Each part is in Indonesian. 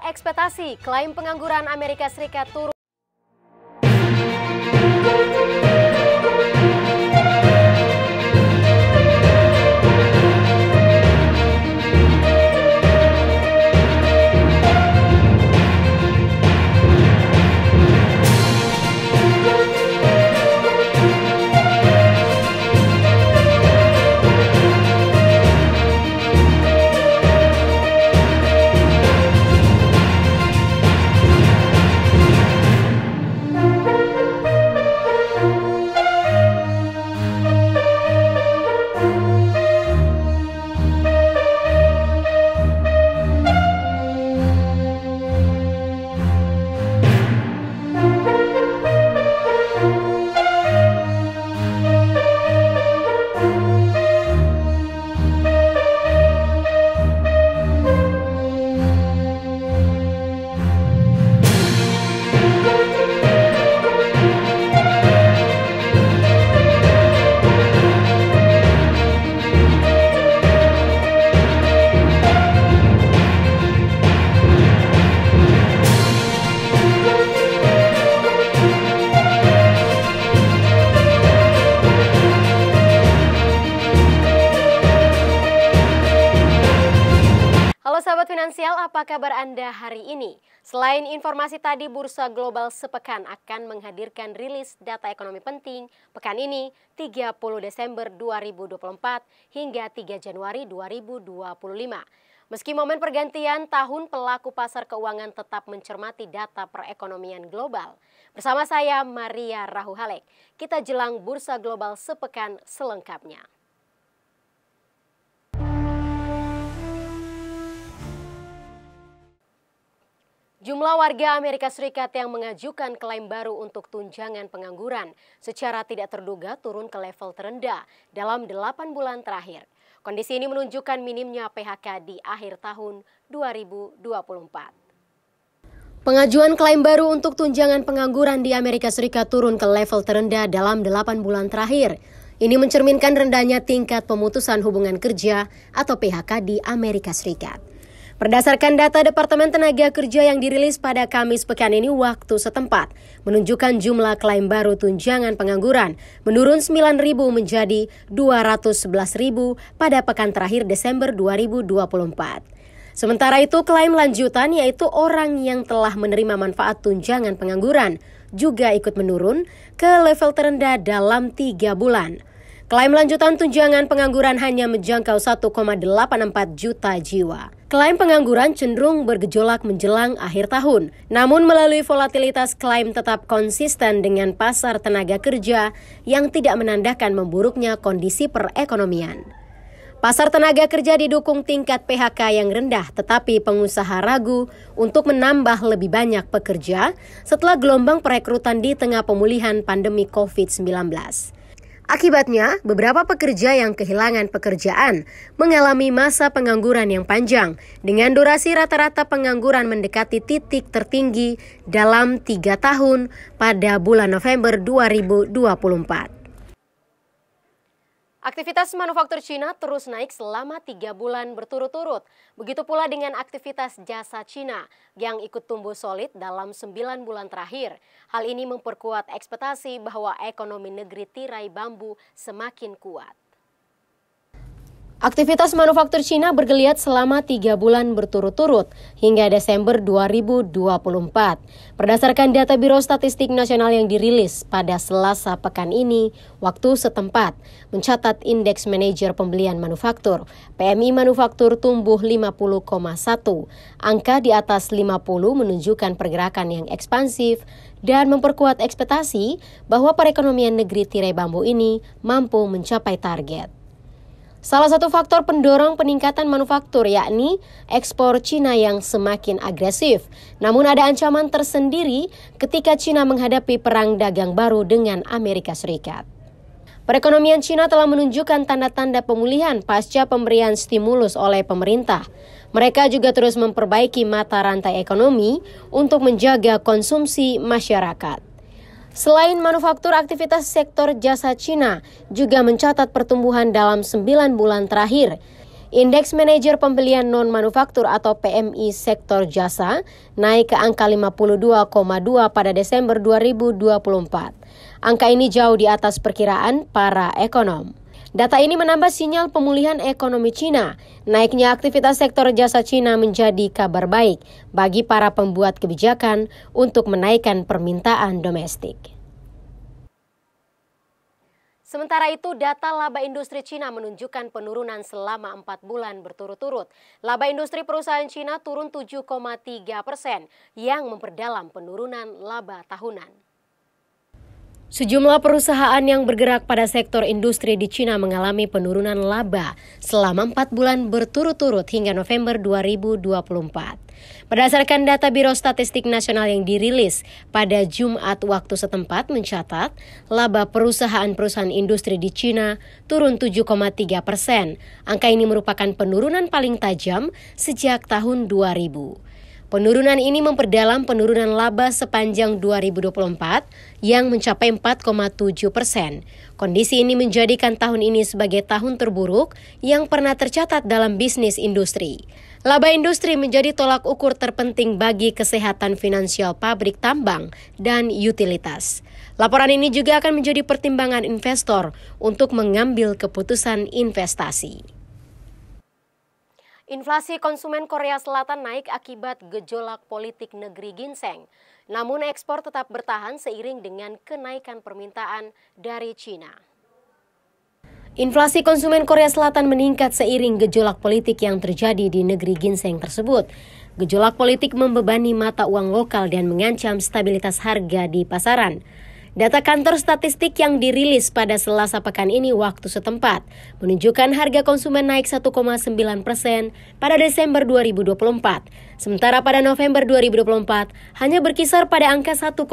ekspektasi klaim pengangguran Amerika Serikat turun. Halo sahabat finansial, apa kabar Anda hari ini? Selain informasi tadi, Bursa Global sepekan akan menghadirkan rilis data ekonomi penting pekan ini 30 Desember 2024 hingga 3 Januari 2025. Meski momen pergantian tahun, pelaku pasar keuangan tetap mencermati data perekonomian global. Bersama saya Maria Rahuhalek, kita jelang Bursa Global sepekan selengkapnya. Jumlah warga Amerika Serikat yang mengajukan klaim baru untuk tunjangan pengangguran secara tidak terduga turun ke level terendah dalam 8 bulan terakhir. Kondisi ini menunjukkan minimnya PHK di akhir tahun 2024. Pengajuan klaim baru untuk tunjangan pengangguran di Amerika Serikat turun ke level terendah dalam 8 bulan terakhir. Ini mencerminkan rendahnya tingkat pemutusan hubungan kerja atau PHK di Amerika Serikat. Berdasarkan data Departemen Tenaga Kerja yang dirilis pada Kamis pekan ini waktu setempat, menunjukkan jumlah klaim baru tunjangan pengangguran menurun 9.000 menjadi 211.000 pada pekan terakhir Desember 2024. Sementara itu, klaim lanjutan yaitu orang yang telah menerima manfaat tunjangan pengangguran juga ikut menurun ke level terendah dalam 3 bulan. Klaim lanjutan tunjangan pengangguran hanya menjangkau 1,84 juta jiwa. Klaim pengangguran cenderung bergejolak menjelang akhir tahun. Namun melalui volatilitas klaim tetap konsisten dengan pasar tenaga kerja yang tidak menandakan memburuknya kondisi perekonomian. Pasar tenaga kerja didukung tingkat PHK yang rendah, tetapi pengusaha ragu untuk menambah lebih banyak pekerja setelah gelombang perekrutan di tengah pemulihan pandemi COVID-19. Akibatnya, beberapa pekerja yang kehilangan pekerjaan mengalami masa pengangguran yang panjang dengan durasi rata-rata pengangguran mendekati titik tertinggi dalam 3 tahun pada bulan November 2024. Aktivitas manufaktur Cina terus naik selama 3 bulan berturut-turut. Begitu pula dengan aktivitas jasa Cina yang ikut tumbuh solid dalam 9 bulan terakhir. Hal ini memperkuat ekspektasi bahwa ekonomi negeri tirai bambu semakin kuat. Aktivitas manufaktur Cina bergeliat selama 3 bulan berturut-turut hingga Desember 2024. Berdasarkan data Biro Statistik Nasional yang dirilis pada Selasa pekan ini, waktu setempat mencatat indeks manajer pembelian manufaktur, PMI manufaktur tumbuh 50,1. Angka di atas 50 menunjukkan pergerakan yang ekspansif dan memperkuat ekspektasi bahwa perekonomian negeri tirai bambu ini mampu mencapai target. Salah satu faktor pendorong peningkatan manufaktur yakni ekspor Cina yang semakin agresif. Namun ada ancaman tersendiri ketika Cina menghadapi perang dagang baru dengan Amerika Serikat. Perekonomian Cina telah menunjukkan tanda-tanda pemulihan pasca pemberian stimulus oleh pemerintah. Mereka juga terus memperbaiki mata rantai ekonomi untuk menjaga konsumsi masyarakat. Selain manufaktur, aktivitas sektor jasa Cina juga mencatat pertumbuhan dalam 9 bulan terakhir. Indeks manajer pembelian non-manufaktur atau PMI sektor jasa naik ke angka 52,2 pada Desember 2024. Angka ini jauh di atas perkiraan para ekonom. Data ini menambah sinyal pemulihan ekonomi Cina. Naiknya aktivitas sektor jasa Cina menjadi kabar baik bagi para pembuat kebijakan untuk menaikkan permintaan domestik. Sementara itu, data laba industri Cina menunjukkan penurunan selama 4 bulan berturut-turut. Laba industri perusahaan Cina turun 7,3%, yang memperdalam penurunan laba tahunan. Sejumlah perusahaan yang bergerak pada sektor industri di Cina mengalami penurunan laba selama 4 bulan berturut-turut hingga November 2024. Berdasarkan data Biro Statistik Nasional yang dirilis pada Jumat waktu setempat mencatat, laba perusahaan-perusahaan industri di Cina turun 7,3%. Angka ini merupakan penurunan paling tajam sejak tahun 2000. Penurunan ini memperdalam penurunan laba sepanjang 2024 yang mencapai 4,7%. Kondisi ini menjadikan tahun ini sebagai tahun terburuk yang pernah tercatat dalam bisnis industri. Laba industri menjadi tolak ukur terpenting bagi kesehatan finansial pabrik tambang dan utilitas. Laporan ini juga akan menjadi pertimbangan investor untuk mengambil keputusan investasi. Inflasi konsumen Korea Selatan naik akibat gejolak politik negeri ginseng. Namun ekspor tetap bertahan seiring dengan kenaikan permintaan dari Cina. Inflasi konsumen Korea Selatan meningkat seiring gejolak politik yang terjadi di negeri ginseng tersebut. Gejolak politik membebani mata uang lokal dan mengancam stabilitas harga di pasaran. Data kantor statistik yang dirilis pada Selasa pekan ini waktu setempat menunjukkan harga konsumen naik 1,9% pada Desember 2024. Sementara pada November 2024 hanya berkisar pada angka 1,5%.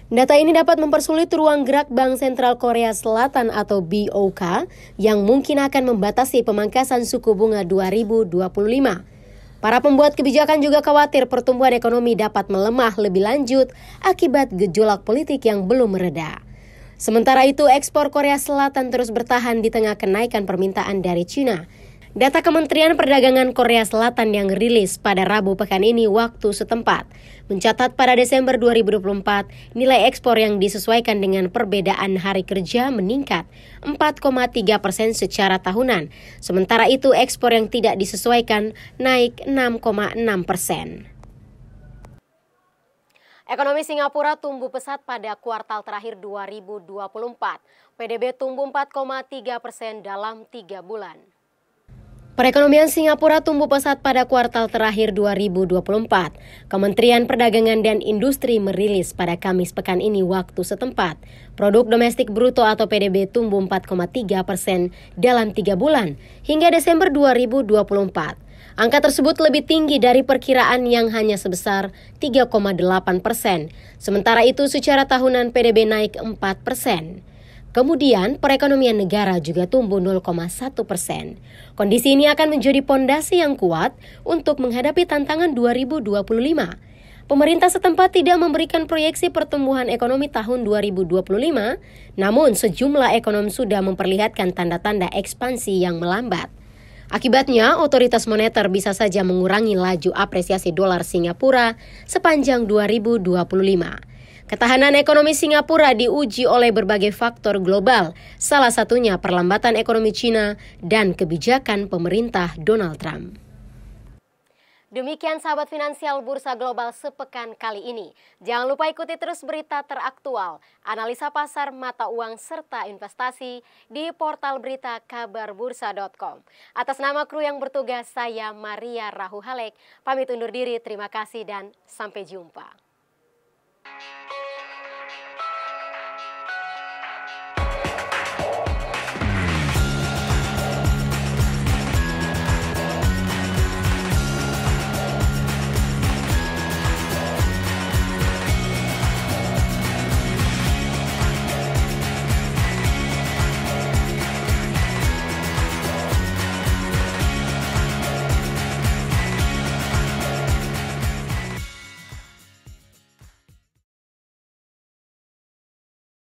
Data ini dapat mempersulit ruang gerak Bank Sentral Korea Selatan atau BOK yang mungkin akan membatasi pemangkasan suku bunga 2025. Para pembuat kebijakan juga khawatir pertumbuhan ekonomi dapat melemah lebih lanjut akibat gejolak politik yang belum mereda. Sementara itu, ekspor Korea Selatan terus bertahan di tengah kenaikan permintaan dari Cina. Data Kementerian Perdagangan Korea Selatan yang rilis pada Rabu pekan ini waktu setempat mencatat pada Desember 2024 nilai ekspor yang disesuaikan dengan perbedaan hari kerja meningkat 4,3% secara tahunan. Sementara itu ekspor yang tidak disesuaikan naik 6,6%. Ekonomi Singapura tumbuh pesat pada kuartal terakhir 2024. PDB tumbuh 4,3% dalam 3 bulan. Perekonomian Singapura tumbuh pesat pada kuartal terakhir 2024. Kementerian Perdagangan dan Industri merilis pada Kamis pekan ini waktu setempat. Produk domestik bruto atau PDB tumbuh 4,3% dalam 3 bulan hingga Desember 2024. Angka tersebut lebih tinggi dari perkiraan yang hanya sebesar 3,8%. Sementara itu secara tahunan PDB naik 4%. Kemudian, perekonomian negara juga tumbuh 0,1%. Kondisi ini akan menjadi pondasi yang kuat untuk menghadapi tantangan 2025. Pemerintah setempat tidak memberikan proyeksi pertumbuhan ekonomi tahun 2025, namun sejumlah ekonom sudah memperlihatkan tanda-tanda ekspansi yang melambat. Akibatnya, otoritas moneter bisa saja mengurangi laju apresiasi dolar Singapura sepanjang 2025. Ketahanan ekonomi Singapura diuji oleh berbagai faktor global, salah satunya perlambatan ekonomi Cina dan kebijakan pemerintah Donald Trump. Demikian sahabat finansial Bursa Global sepekan kali ini. Jangan lupa ikuti terus berita teraktual, analisa pasar mata uang serta investasi di portal berita kabarbursa.com. Atas nama kru yang bertugas, saya Maria Rahu Halek, pamit undur diri, terima kasih dan sampai jumpa.